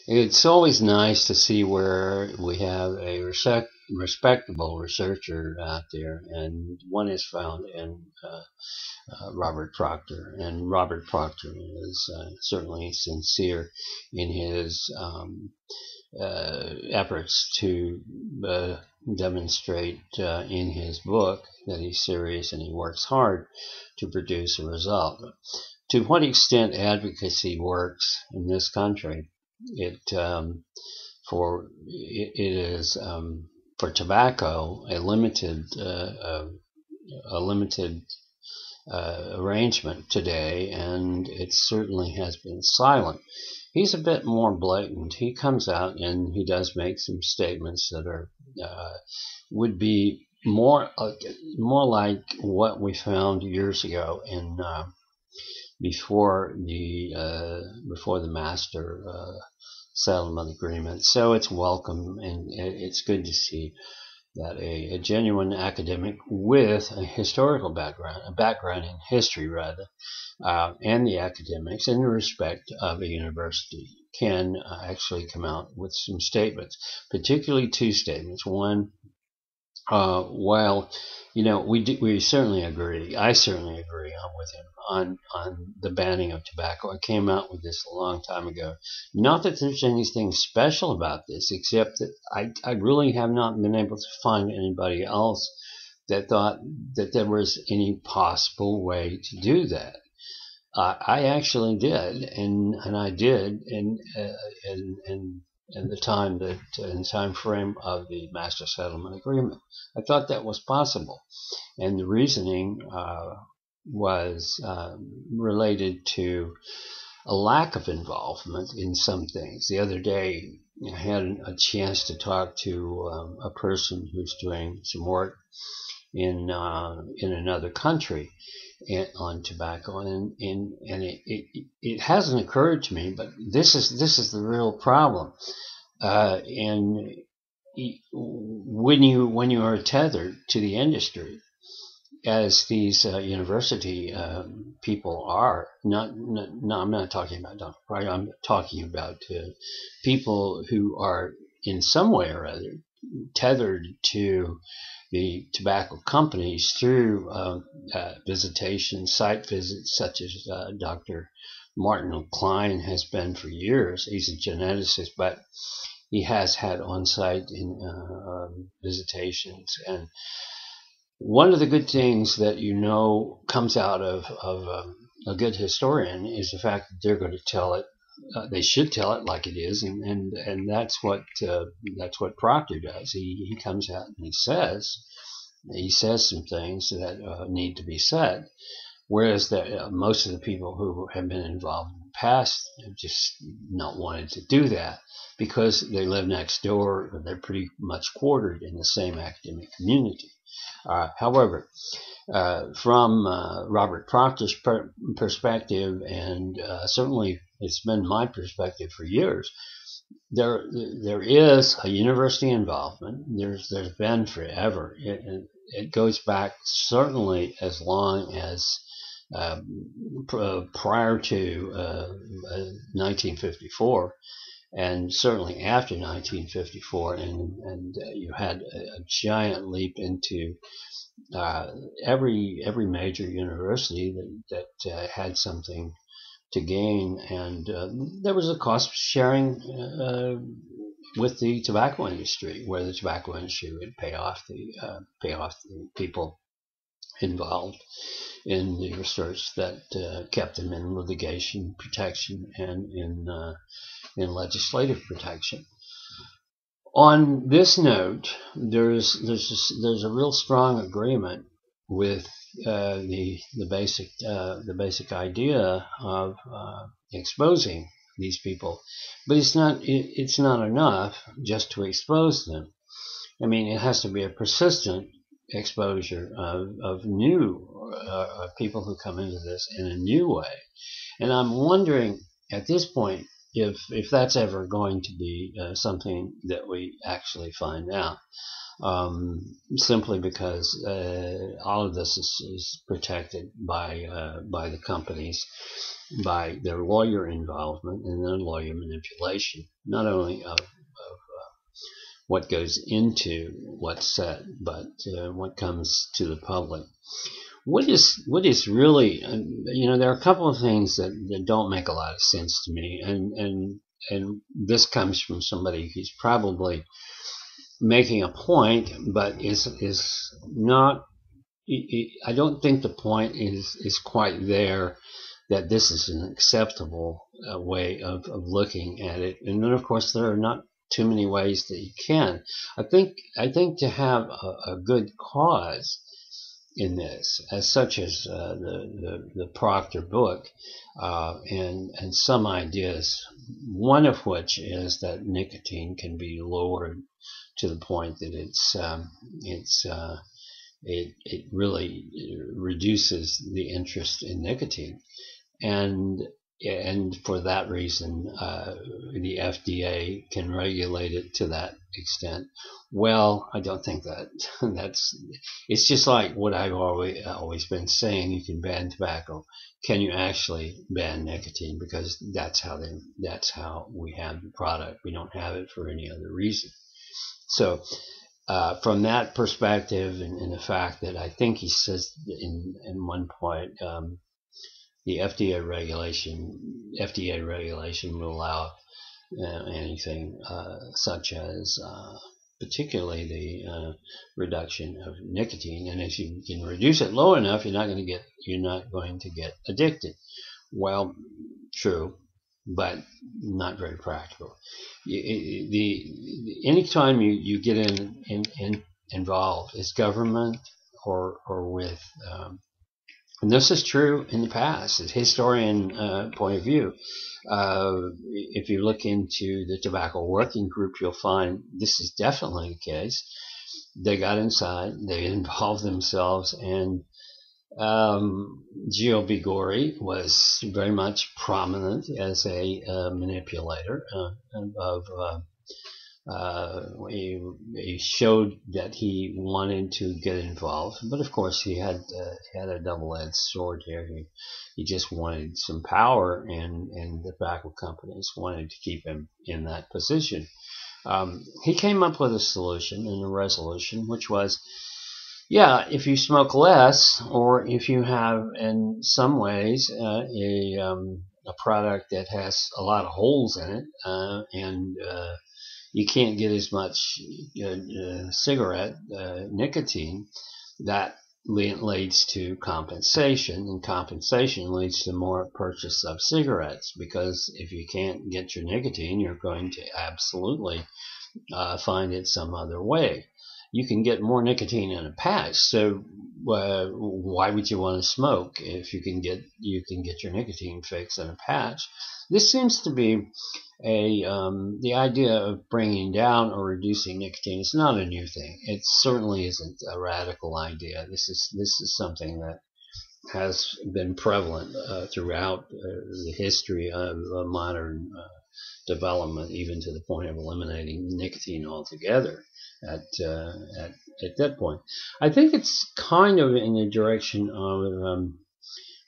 It's always nice to see where we have a respectable researcher out there, and one is found in Robert Proctor, and Robert Proctor is certainly sincere in his efforts to demonstrate in his book that he's serious and he works hard to produce a result. To what extent advocacy works in this country, it it is for tobacco a limited arrangement today, and it certainly has been silent. He's a bit more blatant. He comes out and he does make some statements that are would be more like what we found years ago in before the master settlement agreement. So it's welcome, and it's good to see that a genuine academic with a historical background, a background in history rather, and the academics in the respect of a university can actually come out with some statements, particularly two statements. One, while we certainly agree, I certainly agree with him on the banning of tobacco. I came out with this a long time ago. Not that there's anything special about this, except that I really have not been able to find anybody else that thought that there was any possible way to do that. I actually did, and I did, in the time that in the time frame of the master settlement agreement. I thought that was possible, and the reasoning was related to a lack of involvement in some things. The other day, I had a chance to talk to a person who's doing some work in another country on tobacco, and it hasn't occurred to me, but this is the real problem. And when you are tethered to the industry, as these university people are, no, I'm not talking about Dr. Pryor. I'm talking about people who are in some way or other tethered to the tobacco companies through visitation, site visits, such as Dr. Martin Klein has been for years. He's a geneticist, but he has had on-site visitations. And one of the good things that comes out of a good historian is the fact that they're going to tell it. They should tell it like it is, and that's what Proctor does. He comes out and he says some things that need to be said, whereas most of the people who have been involved in the past have just not wanted to do that because they live next door, or they're pretty much quartered in the same academic community. However, from Robert Proctor's perspective, and certainly it's been my perspective for years, there is a university involvement. There's been forever. It goes back certainly as long as prior to 1954, and certainly after 1954, and you had a giant leap into every major university that had something to gain, and there was a cost sharing with the tobacco industry, where the tobacco industry would pay off the people involved in the research that kept them in litigation protection and in legislative protection. On this note, there's a real strong agreement with the basic idea of exposing these people, but it's not enough just to expose them. I mean, it has to be a persistent exposure of new people who come into this in a new way. And I'm wondering at this point, if that's ever going to be something that we actually find out. Simply because all of this is protected by the companies, by their lawyer involvement and their lawyer manipulation, not only of what goes into what's said, but what comes to the public. What is really, there are a couple of things that don't make a lot of sense to me, and this comes from somebody who's probably making a point, but is not. I don't think the point is quite there, that this is an acceptable way of looking at it. And then, of course, there are not too many ways that you can. I think to have a good cause in this, as such as the Proctor book, and some ideas, one of which is that nicotine can be lowered to the point that it really reduces the interest in nicotine, and for that reason, the FDA can regulate it to that extent. Well, I don't think that's. It's just like what I've always been saying. You can ban tobacco. Can you actually ban nicotine? Because that's how we have the product. We don't have it for any other reason. So, from that perspective, and the fact that I think he says in one point, the FDA regulation will allow anything such as particularly the reduction of nicotine, and if you can reduce it low enough, you're not going to get addicted. Well, true, but not very practical. Anytime you get involved, is government or with and this is true in the past, as historian point of view. If you look into the Tobacco Working Group, you'll find this is definitely the case. They got inside, they involved themselves, and Gio Bigori was very much prominent as a manipulator he showed that he wanted to get involved, but of course he had a double-edged sword here. He just wanted some power, and the tobacco companies wanted to keep him in that position. He came up with a solution and a resolution, which was, yeah, if you smoke less, or if you have, in some ways, a product that has a lot of holes in it, and you can't get as much cigarette nicotine, that leads to compensation, and compensation leads to more purchase of cigarettes, because if you can't get your nicotine, you're going to absolutely find it some other way. You can get more nicotine in a patch, so why would you want to smoke if you can get your nicotine fix in a patch? This seems to be the idea of bringing down or reducing nicotine is not a new thing. It certainly isn't a radical idea. This is something that has been prevalent throughout the history of modern development, even to the point of eliminating nicotine altogether. At that point, I think it's kind of in the direction of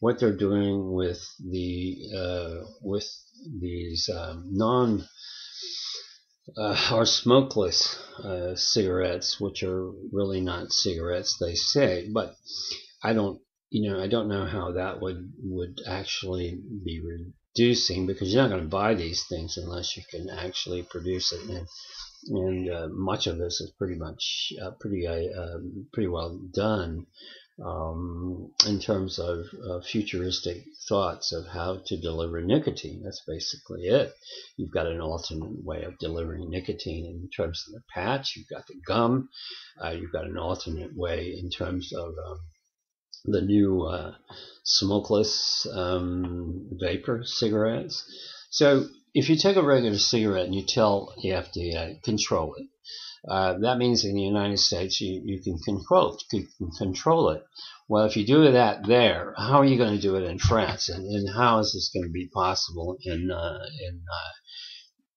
what they're doing with these non or smokeless cigarettes, which are really not cigarettes, they say. But I don't know how that would actually be reducing, because you're not going to buy these things unless you can actually produce it. And much of this is pretty well done in terms of futuristic thoughts of how to deliver nicotine. That's basically it. You've got an alternate way of delivering nicotine in terms of the patch. You've got the gum. You've got an alternate way in terms of the new smokeless vapor cigarettes. So if you take a regular cigarette and you tell the FDA, control it, that means in the United States you can control it. Well, if you do that there, how are you going to do it in France? And how is this going to be possible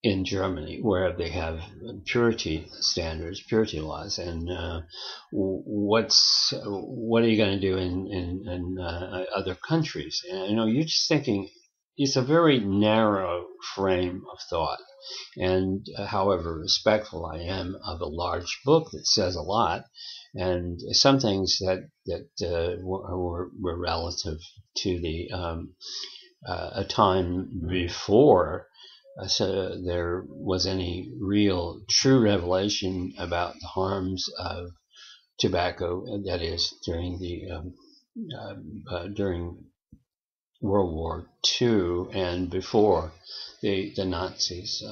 in Germany, where they have purity standards, purity laws, and what are you going to do in other countries? And you're just thinking it's a very narrow frame of thought. And however respectful I am of a large book that says a lot, and some things that were relative to the a time before so there was any real true revelation about the harms of tobacco, that is during World War II and before the Nazis.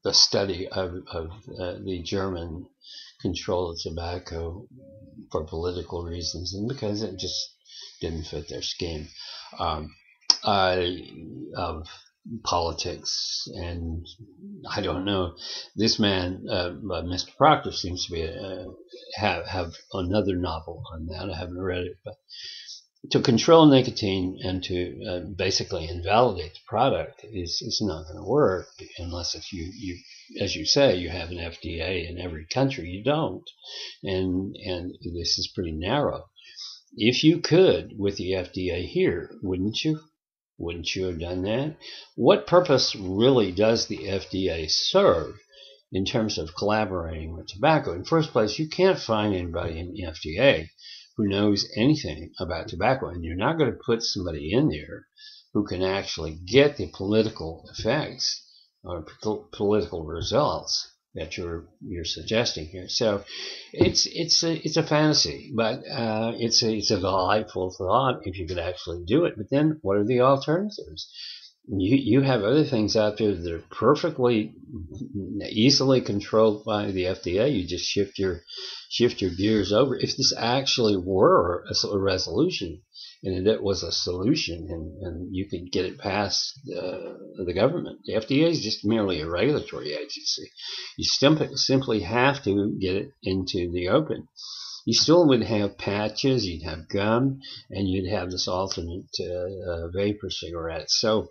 The study of the German control of tobacco for political reasons and because it just didn't fit their scheme of politics. And I don't know, this man, Mr. Proctor, seems to be have another novel on that. I haven't read it, but to control nicotine and to basically invalidate the product is not going to work unless if you as you say, you have an FDA in every country. You don't, and this is pretty narrow. If you could with the FDA here, wouldn't you? Wouldn't you have done that? What purpose really does the FDA serve in terms of collaborating with tobacco? In the first place, you can't find anybody in the FDA who knows anything about tobacco, and you're not going to put somebody in there who can actually get the political effects or political results that you're suggesting here. So it's a fantasy, but it's a delightful thought if you could actually do it. But then what are the alternatives? You have other things out there that are perfectly easily controlled by the FDA. You just shift your gears over. If this actually were a resolution and it was a solution and you could get it past the government, the FDA is just merely a regulatory agency. You simply have to get it into the open. You still would have patches, you'd have gum, and you'd have this alternate vapor cigarette. So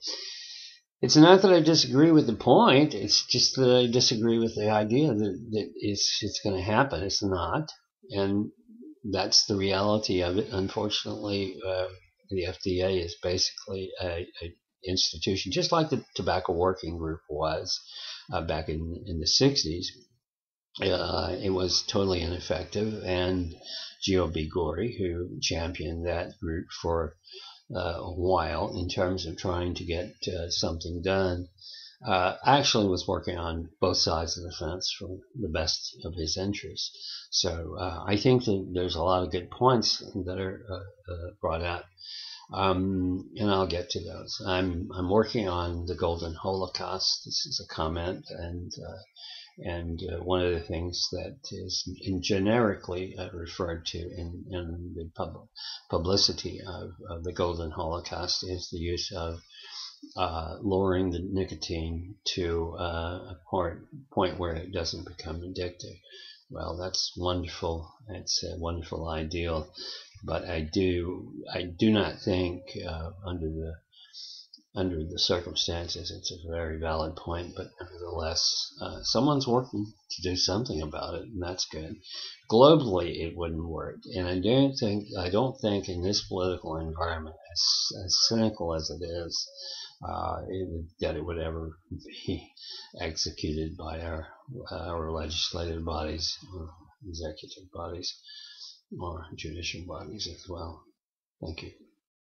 it's not that I disagree with the point. It's just that I disagree with the idea that it's going to happen. It's not, and that's the reality of it. Unfortunately, the FDA is basically a institution, just like the Tobacco Working Group was back in the 60s. It was totally ineffective, and G.O.B. Gorey, who championed that group for a while in terms of trying to get something done, actually was working on both sides of the fence for the best of his interests. So I think that there's a lot of good points that are brought out, and I'll get to those. I'm working on the Golden Holocaust. This is a comment, and one of the things that is generically referred to in the publicity of the Golden Holocaust is the use of lowering the nicotine to a point where it doesn't become addictive. Well, that's wonderful. It's a wonderful ideal, but I do not think under the circumstances, it's a very valid point, but nevertheless, someone's working to do something about it, and that's good. Globally, it wouldn't work, and I don't think in this political environment, as cynical as it is, that it would ever be executed by our legislative bodies, or executive bodies, or judicial bodies as well. Thank you.